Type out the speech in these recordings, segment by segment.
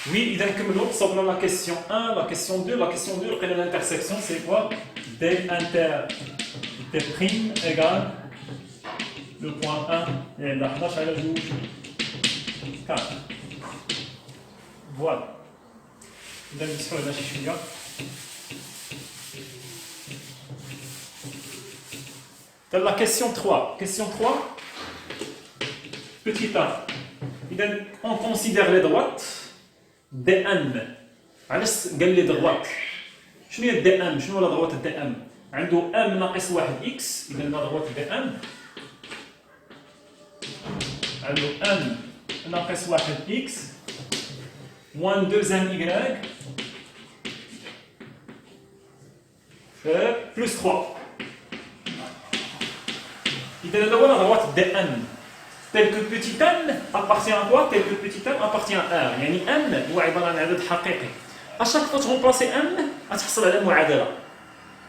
Oui, il y a comme la question 1, la question 2. La question 2, l'intersection, c'est quoi? D inter D' égale le point 1 et la 11 à la jouge 4. Voilà. Il y a une question de la la question 3. Question 3, petit a. On considère les droites dn. علاش قال لي droite؟ شنو هي دي ام؟ شنو لا droite دي ام؟ عنده ام ناقص 1 اكس، اذا لا droite دي ام عنده ام ناقص 1 اكس موان 2 ام y بلس 3. اذا هذا هو لا droite دي ام. tel que petit n appartient à quoi? Tel que petit n appartient à R. يعني n هو عبارة عن عدد حقيقي. À chaque fois تغومبلاسي n غتحصل على معادلة.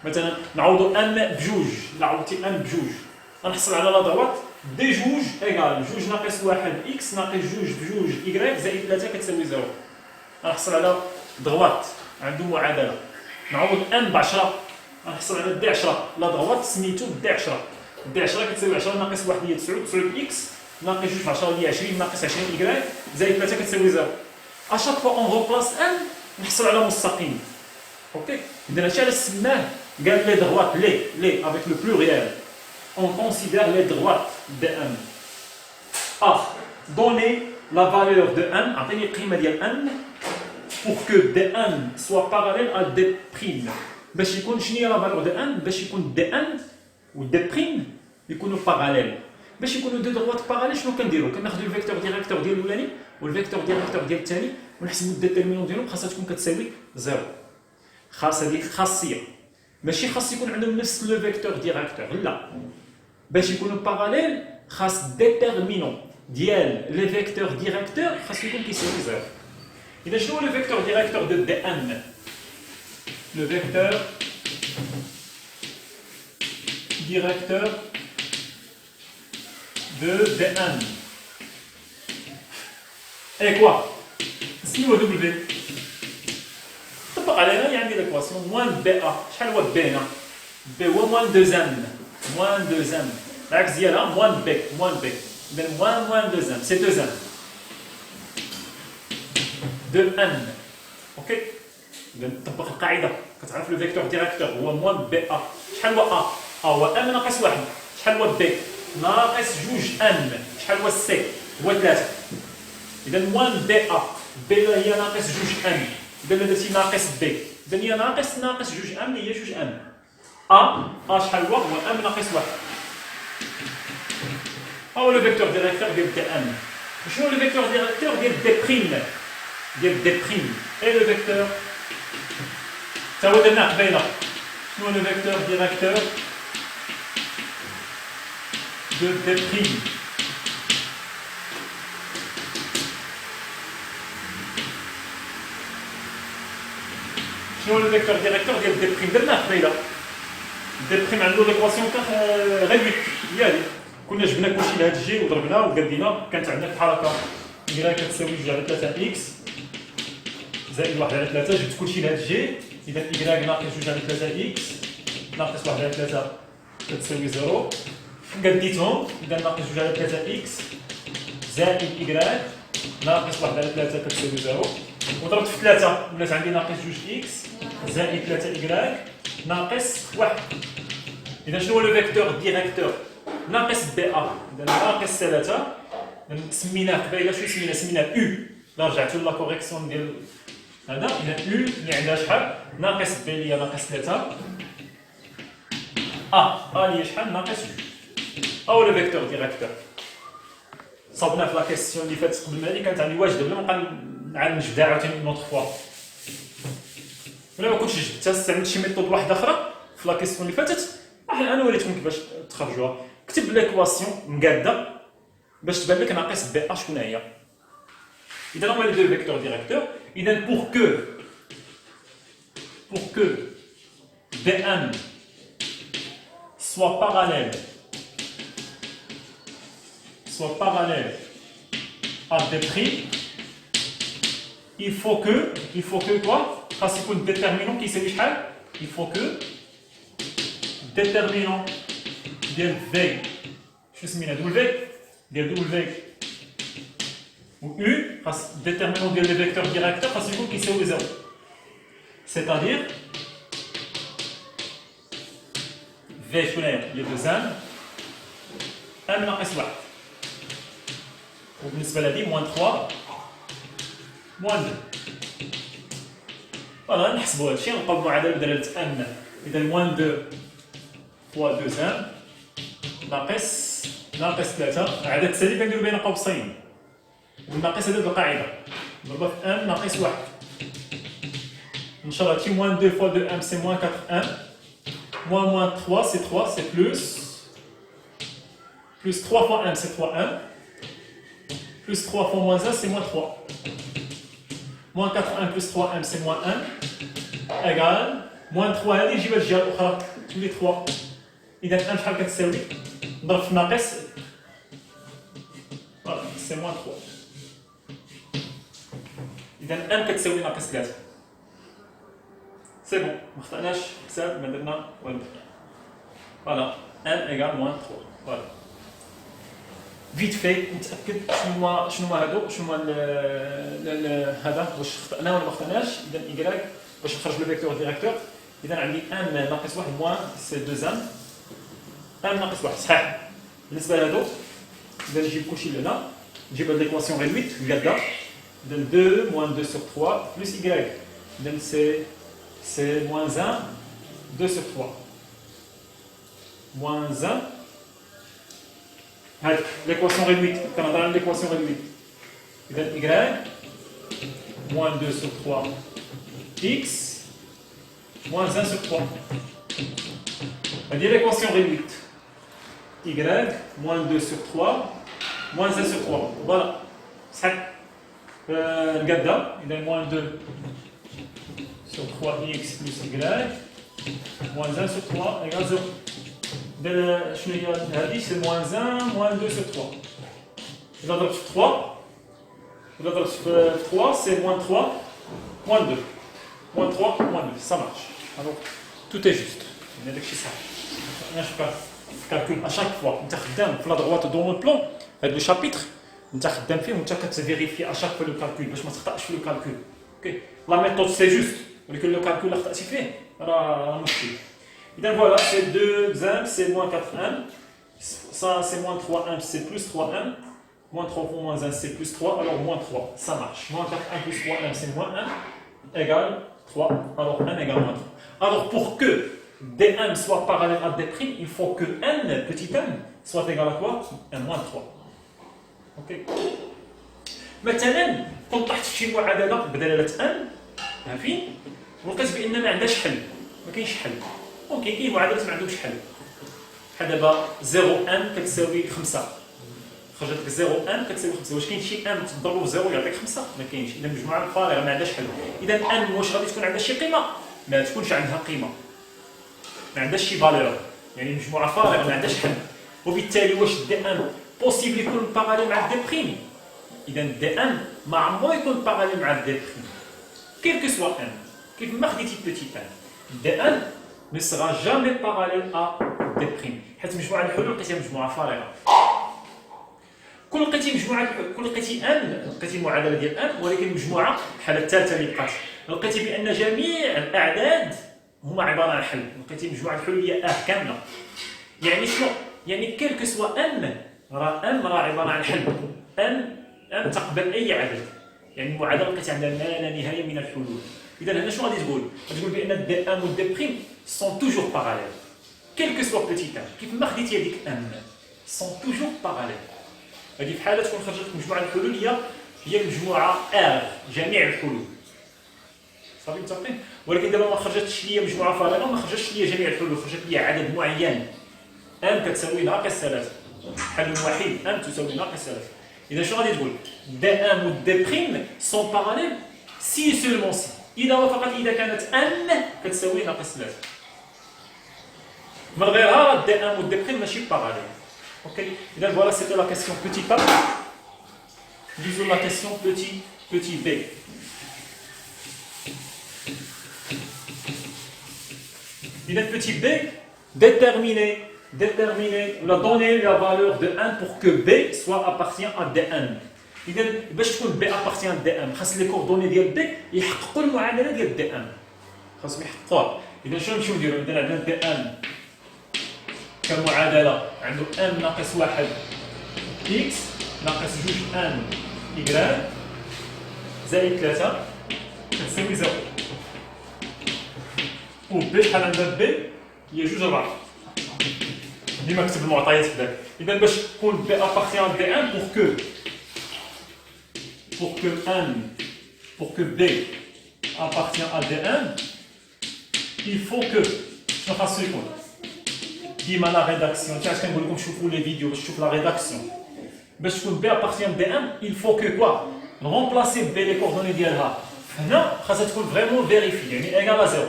مثلا نعوضو n بجوج، عوضتي n بجوج، غنحصل على لا دروات دي جوج ايكال جوج ناقص 1 اكس ناقص جوج بجوج y زائد 3 كتساوي 0. غنحصل على دروات عنده معادلة. نعوض n ب 10 غنحصل على دي 10. لا دروات سميتو دي 10. دي 10 كتساوي 10 ناقص 1 هي 9، 9 اكس ناقص جوج في 10 هي 20 ناقص 20 y زائد 3 كتساوي 0. اشاك فوا اون روبلاس ان نحصل على مستقيم. اوكي، اذا هادشي علاش سماه قال لي دروات لي افيك لو بلوريال اون كونسيدير لي دروات دي ان. دوني لا فالور دو ان، عطيني القيمه ديال ان pour que dn soit parallèle à d'. باش يكون شنو هي لا فالور دو ان؟ باش يكون dn و d' يكونوا باراليل. باش يكونوا دو دروات باراليل شنو كنديروا؟ كناخذوا الفيكتور ديريكتور ديال الاولاني والفيكتور ديريكتور ديال الثاني ونحسبوا الديترمينون ديالهم، خاصها تكون كتساوي زيرو. خاص هذيك خاصيه، ماشي خاص يكون عندهم نفس لو فيكتور ديريكتور، لا. باش يكونوا باراليل خاص الديترمينون ديال لي فيكتور ديريكتور خاص يكون كيساوي زيرو. اذا شنو هو لو فيكتور ديريكتور دو دي ان؟ لو فيكتور directeur de dn. Et quoi? Si au W. طبق علينا يعني l'équation moins BA. شحال هو B هنا؟ B هو moins 2m. moins 2m. العكس ديالها moins B. moins B. إذا moins 2m. C'est 2m. 2n. أوكي؟ إذا طبق القاعدة. كتعرف لو فيكتور ديريكتور هو moins BA. شحال هو A؟ هو ام ناقص 1. شحال هو بي؟ ناقص جوج ام. شحال هو سي؟ هو 3. اذا موان بي ا، بي هي ناقص جوج ام. اذا درتي ناقص بي، اذا هي ناقص جوج ام هي جوج ام. شحال هو؟ هو ام ناقص 1. هو لو فيكتور ديريكتور ديال دي ام. شنو لو فيكتور ديريكتور ديال دي بريم؟ ديال دي بريم. اي لو فيكتور تا هو درناه قبيله. شنو لو فيكتور ديريكتور de D'. شنو هو لو فيكتور ديريكتور ديال D'؟ درناه قبيله. D' عنده ليكواسيون غير هي هذه. كنا جبنا كلشي لهاد الجي وضربناه وقدينا، كانت عندنا بحال هكا y كتساوي 2 على 3 اكس زائد 1 على 3. جبت كلشي لهاد الجي، اذا y ناقص 2 على 3 اكس ناقص 1 على 3 كتساوي 0. قديتهم، اذا ناقص 2 على 3 اكس زائد y ناقص 1 على 3 كتساوي 0. وضربت في 3 ولات عندي ناقص 2 اكس زائد 3 y ناقص 1. اذا شنو هو لو فيكتور ديريكتور؟ ناقص بي ا. اذا ناقص 3 سميناه قبيله شنو سميناه او. لا رجعتو لا كوريكسيون ديال هذا. اذا او اللي عندها شحال؟ ناقص بي اللي هي ناقص 3 اللي هي شحال؟ ناقص 2. هو لو فيكتور ديريكتور. صابنا في لا كيسيون اللي فاتت قبل ما هذه كانت عندي واجده بلا ما نبقى نعاود نجبدها عاوتاني اون اوتر فوا. ولا ما كنتش جبتها استعملت شي ميثود واحده اخرى في لا كيسيون اللي فاتت، انا وريتكم كيفاش تخرجوها. كتب ليكواسيون مقاده باش تبان لك ناقص بي ا شكون هي. اذا هما لي دو فيكتور ديريكتور. اذا بور كو دي ان soit parallèle à D', il faut que quoi خاص يكون déterminant كيساوي شحال il faut que déterminant ديال V شنو سمينا ديال W ou U خاص déterminant ديال لي فيكتور ديريكتور خاص يكون كيساوي 0 c'est-à-dire V شنو هي دوزان M ناقص 1 وبالنسبة لهادي موان 3 موان 2 فوالا نحسبوا هادشي نلقاو المعادلة بدلالة ان إذا موان 2 فوا 2 ان ناقص 3 عدد سالب كنديرو بين قوسين والناقص هذا القاعدة نضربها في ان ناقص 1 إن شاء الله كي موان 2 فوا 2 ان سي موان 4 ان موان 3 سي 3 سي plus 3 fois 1 c'est 3 1 plus 3 fois moins 1 c'est moins 3 moins 4 1 plus 3 1 c'est moins 1 égale moins 3 هذه نجيبها الجهه الاخرى تولي 3 اذا 1 شحال كتساوي نضرب في ناقص فوالا سي moins 3 اذا 1 كتساوي ناقص 3 سي بون ما خطأناش حساب ما درنا والو فوالا 1 égale moins 3 فوالا فيت في نتاكد شنو هادو شنو هذا واش خطانا ولا ما خطاناش اذا ايكغيك باش نخرج لو فيكتور ديريكتور اذا عندي ان ناقص 1 موان سي 2 ان ناقص 1 صحيح بالنسبه لهادو اذا نجيب كلشي لهنا نجيب هاد ليكواسيون ريدويت كادا اذا 2 موان 2 sur 3 بلس ايكغيك اذا سي موان 1 2 sur 3 موان 1 هاد l'équation réduite كنهضر على l'équation réduite إذا y moins 2 sur 3 x moins 1 sur 3 هادي l'équation réduite y moins 2 sur 3 moins 1 sur 3 voilà صحيح نقادها إذا moins 2 sur 3x plus y moins 1 sur 3 égale 0 شنو هي هذه سي موان 1 موان 2 sur 3 إذا ضربت في 3 سي موان 3 موان 2 موان 3 موان 2 ça marche alors tout est juste يعني داكشي صح مابقيناش كالكول اشاك فوا انت خدام في لا دروات دون لو بلون هاد لو شابيتر انت خدام فيه وانت كتفيريفي اشاك فوا لو كالكول باش ما تخطاش في لو كالكول اوكي لا ميثود سي جوست ولكن لو كالكول اللي خطاتي فيه راه مشكل إذا voilà, c'est 2 1, c'est moins 4 1. Ça, c'est moins 3 1, c'est plus 3 1. Moins 3 fois moins 1, c'est plus 3. Alors, moins 3, ça marche. Moins 4 1 plus 3 1, c'est moins 1. Égale 3. Alors, 1 égale moins 3. Alors, pour que dm soit parallèle à d', il faut que n, petit n, soit égal à quoi 1 moins 3. Ok. مثلا كنت طحت في شي معادله بدلاله n عارفين ولقيت بان ما عندهاش حل ما كاينش حل اوكي كاين معادلات ما عندهمش حل بحال دابا 0 ان كتساوي 5 خرجت لك 0 ان كتساوي 5 واش كاين شي ان تضربو في 0 يعطيك 5 ما كاينش اذا مجموعه فارغه ما عندهاش حل اذا ان واش غادي تكون عندها شي قيمه ما تكونش عندها قيمه ما عندهاش شي فالور يعني مجموعه فارغه ما عندهاش حل وبالتالي واش دي ان بوسيبل يكون باراليل مع دي بريم اذا دي ان ما عمرو يكون باراليل مع دي بريم كيل كو سوا ان كيف ما خديتي بوتي ان دي ان ne sera jamais parallèle à des primes. حيت مجموعة الحلول لقيتيها مجموعة فارغة. كل لقيتي ان لقيتي المعادلة ديال ان ولكن مجموعة الحالة الثالثة اللي بقات لقيتي بأن جميع الأعداد هما عبارة عن حل، لقيتي مجموعة الحلول هي كاملة. يعني شنو؟ يعني كيل كو سوا ان راه عبارة عن حل. ان تقبل أي عدد. يعني المعادلة لقيتي عندها ما لا نهاية من الحلول. إذا هنا شنو غادي تقول؟ غادي تقول بأن دي ان و دي بريم sont toujours parallèles. Quel que soit petit n, كيف ما خديتي هذيك n sont toujours parallèles. هذه في حالة تكون خرجت مجموعة الحلول هي المجموعة R جميع الحلول. صافي متفقين؟ ولكن دابا ما خرجتش ليا مجموعة فارغة ما خرجتش ليا جميع الحلول خرجت ليا عدد معين n كتساوي ناقص 3 حل وحيد n تساوي ناقص 3 إذا شنو غادي تقول؟ d1 و d' sont parallèles si seulement si إذا وفقط إذا كانت n كتساوي ناقص 3 من غيرها دي ان و دي بريم ماشي باراليل اوكي اذا فوالا سيتي لا كيسيون بوتي ا disons la question petit b إذا petit b, déterminer, on a donné la valeur de 1 pour que b soit appartient à dn. إذا باش تكون b appartient à dn خاص لي كوردوني ديال b يحققوا المعادلة ديال dn. خاصهم يحققوها. إذا شنو نمشيو نديرو؟ إذا عندنا dn كمعادلة عنده m ناقص 1 x ناقص 2 n y زائد 3 كتساوي 0. و b شحال عندها b هي 2 4. ديما كتب المعطيات هكذاك. إذا باش تكون b appartient à dn pour que b appartient à dn, il faut que شنو خاصو يكون؟ ديما لا ريداكسيون تاع اش كنقول لكم شوفوا لي فيديو باش تشوف لا ريداكسيون. باش تكون b appartient à dn, il faut que quoi? remplacer b les coordonnées ديالها هنا خاصها تكون فريمون فيريفي يعني ايغال 0.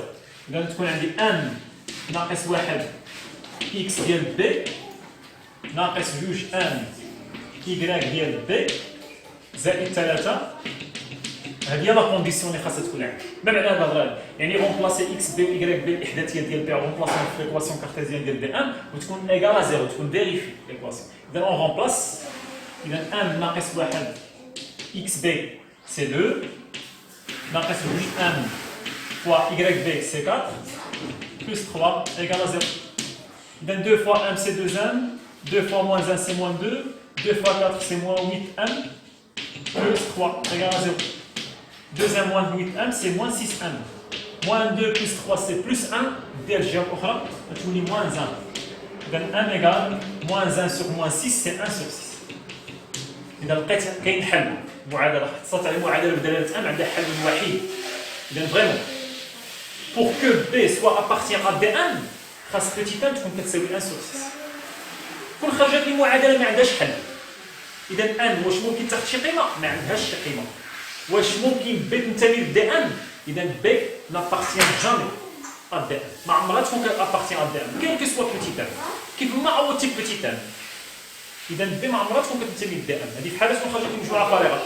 إذا تكون عندي n ناقص 1 x ديال b ناقص 2 n y ديال b زائد 3. هذه هي لا كونديسيون اللي خاصها تكون عندك. ما معنى هذا الهضره؟ يعني رومبلاسي x b و y b الاحداثيات ديال b رومبلاسيهم في ليكواسيون كارتيزيان ديال دي ان وتكون ايغال 0 تكون فيريفي ليكواسيون. اذا اون رومبلاس. اذا n ناقص 1 x b c'est 2 ناقص 2 n fois y b c'est 4 plus 3 égale à 0. Donc 2 fois m c'est 2m, 2 fois moins 1 c'est moins 2, 2 fois 4 c'est moins 8m, plus 3 égale à 0. 2m moins 8m c'est moins 6m. Moins 2 plus 3 c'est plus 1, derrière l'autre, tu dis moins 1. Donc m égale moins 1 sur moins 6 c'est 1 sur 6. إذا لقيت كاين حل معادلة حصلت على معادلة بدلالة m عندها حل وحيد. إذا فريمون pour que b soit appartient à dn خاص petit m تكون كتساوي 1 sur 6. كون خرجت لي معادلة ما عندهاش حل. إذا n واش ممكن تاخذ شي قيمة؟ ما عندهاش شي قيمة. واش ممكن b تنتمي ل dn؟ إذا b n'appartient jamais à dn. ما عمرها تكون appartient à dn quel que soit petit m. كيف ما عوضتي petit m. إذا b ما عمرها تكون كتنتمي ل dn. هذه في حالة كون خرجت لي مجموعة فارغة.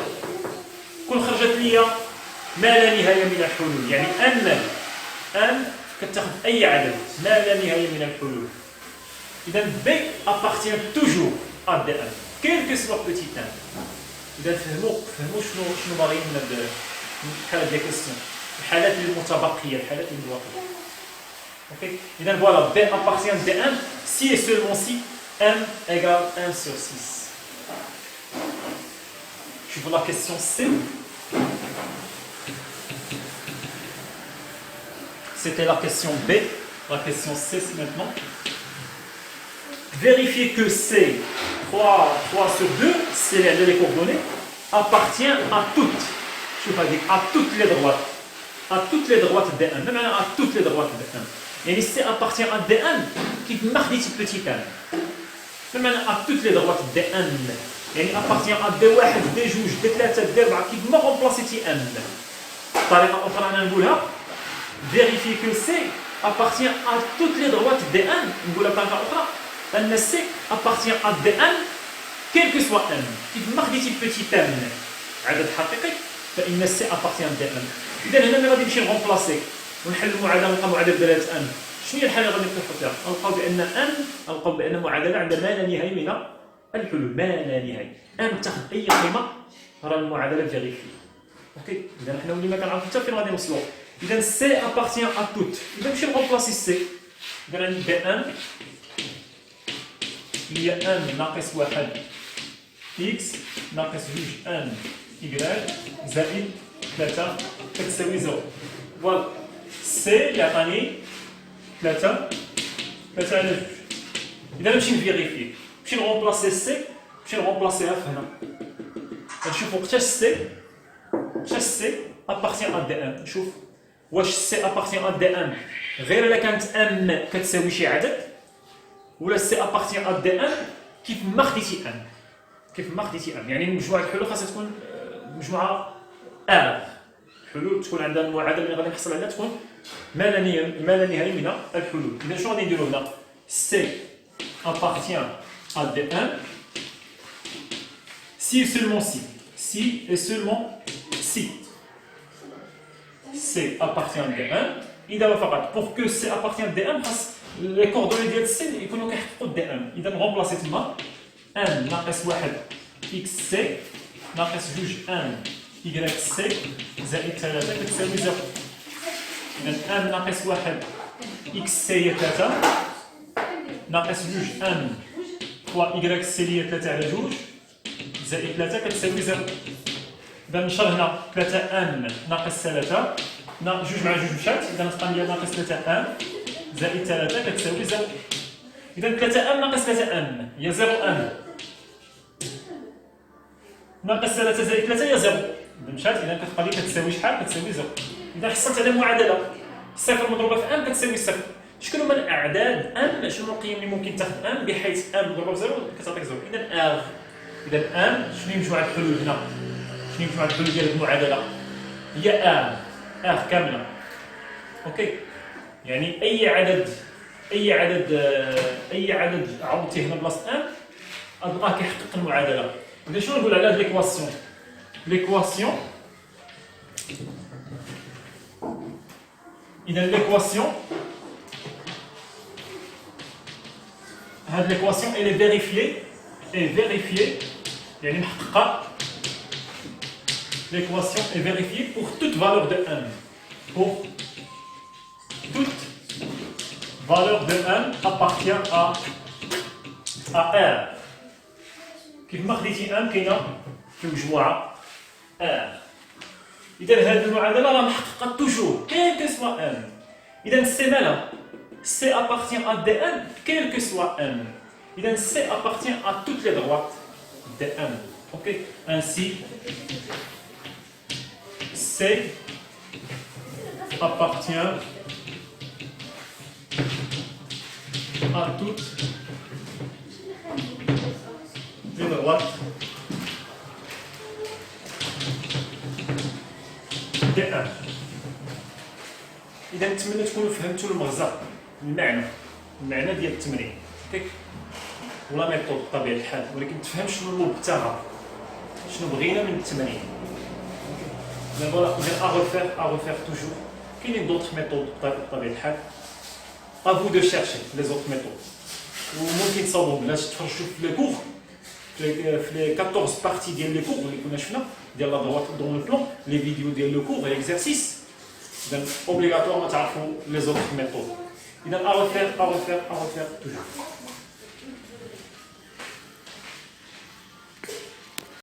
كون خرجت لي ما لا نهاية من الحلول يعني n كتاخذ أي عدد ما لا نهاية من الحلول. إذا b appartient toujours à dn quel que soit petit n. إذا فهموا شنو باغيين من الحالة ديال الكيستيون الحالات المتبقية الحالات المتبقية. اوكي إذا فوالا b appartient à dn si et seulement si m égale 1 sur 6. شوفوا la question C. C'était la question B. La question C, c'est maintenant. Vérifier que C, 3 sur 2, c'est les coordonnées, appartient à toutes. Je veux pas dire à toutes les droites. À toutes les droites D1. Même à toutes les droites D1. Et C appartient à D1 qui marque des petits n. Même à toutes les droites D1. Et appartient à D1, D2, D3, D4 qui me remplace N. طريقة أخرى أنا نقولها. Vérifier que C appartient à toutes les droites dn. نقولها بطريقة أخرى أن C appartient à dn quel que soit n. إذا ما خديتي البتي n عدد حقيقي فإن C appartient à dn. إذا هنا ملي غادي نمشي نغومبلاسي ونحل المعادلة نلقى معادلة بدلالة n. شنو هي الحالة اللي غادي نلقاو فيها؟ نلقاو بأن معادلة عندها ما لا نهاية من الحلول ما لا نهاية. n تاخذ أي قيمة راه المعادلة فيريفي. اوكي إذا حنا ولينا كنعرفوا حتى فين غادي نوصلوا. إذا C appartient à toutes. إذا نمشي نغومبلاسي C. إذا عندي B1 هي n ناقص 1 x ناقص 2 n y زائد 3 كتساوي 0. فوالا C اللي عطاني 3 على 2. إذا نمشي نفيريفي نمشي نغومبلاسي C نمشي نغومبلاسيها في هنا. نشوفو وقتاش C appartient à dn. نشوف واش C appartient à dn غير الا كانت n كتساوي شي عدد ولا C appartient à dn كيف ما خديتي n. يعني مجموعة الحلول خاصها تكون مجموعة R. الحلول تكون عندها المعادلة اللي غادي نحصل عليها تكون ما لا نهاية من الحلول. إذا شنو غادي نديرو هنا؟ C appartient à dn si et seulement si C appartient à dn إذا فقط pour que C appartient à DM خاص les coordonnées ديال C يكونوا كيحققوا DM. إذا remplacer تما M ناقص 1 XC ناقص 2 M YC زائد 3 كتساوي 0. إذا M ناقص 1 XC هي 3 ناقص 2 M fois YC اللي هي 3 على 2 زائد 3 كتساوي 0. إذا نشر هنا 3 M ناقص 3 جوج مع جوج مشات. إذا نتبقى لي ناقص 3 M زائد 3 كتساوي 0. إذا 3 M ناقص 3 M هي 0 M ناقص 3 زائد 3 هي 0. إذا مشات. إذا كتبقى لي كتساوي شحال؟ كتساوي 0. إذا حصلت على معادلة صفر مضروبة في M كتساوي صفر. شكون هما الأعداد M؟ شنو القيم اللي ممكن تاخذ M بحيث M مضروبة في 0 كتعطيك 0؟ إذا R. إذا M شنو هي مجموعة الحلول هنا؟ شنو هي مجموعة الحلول ديال المعادلة؟ هي R كاملة. أوكي. يعني أي عدد عوضتيه هنا بلاصة M ألقاه كيحقق المعادلة. إذا شنو نقول على هاد ليكواسيون؟ ليكواسيون إذا ليكواسيون هاد ليكواسيون إلي فيريفيي يعني محققة. L'équation est vérifiée pour toute valeur de M. Pour toute valeur de M appartient à R. كيف ما خديتي M كاينة في مجموعة R. إذا هذه المعادلة راه محققة توجور quel que soit M. إذا C مالها؟ C appartient à DM quel que soit M. إذا C appartient à toutes les droites de M. Ok. Ainsi C appartient à toutes les droites de M. إذا نتمنى تكونوا فهمتوا المغزى المعنى ديال التمرين ولا ميثود بطبيعة الحال، ولكن تفهم شنو اللوب تاعها، شنو بغينا من التمرين. Mais voilà, à refaire toujours. Quelles sont d'autres méthodes à vous de chercher les autres méthodes. وممكن تصاوبوا بلاش تفرجوا في لي كور في لي 14 بارتي ديال لي كور اللي كنا شفنا ديال لا droite دون لو بلان لي فيديو ديال لو كور اكزرسيس. اذا اوبليغاتوار تعرفوا les autres méthodes. اذا à refaire toujours.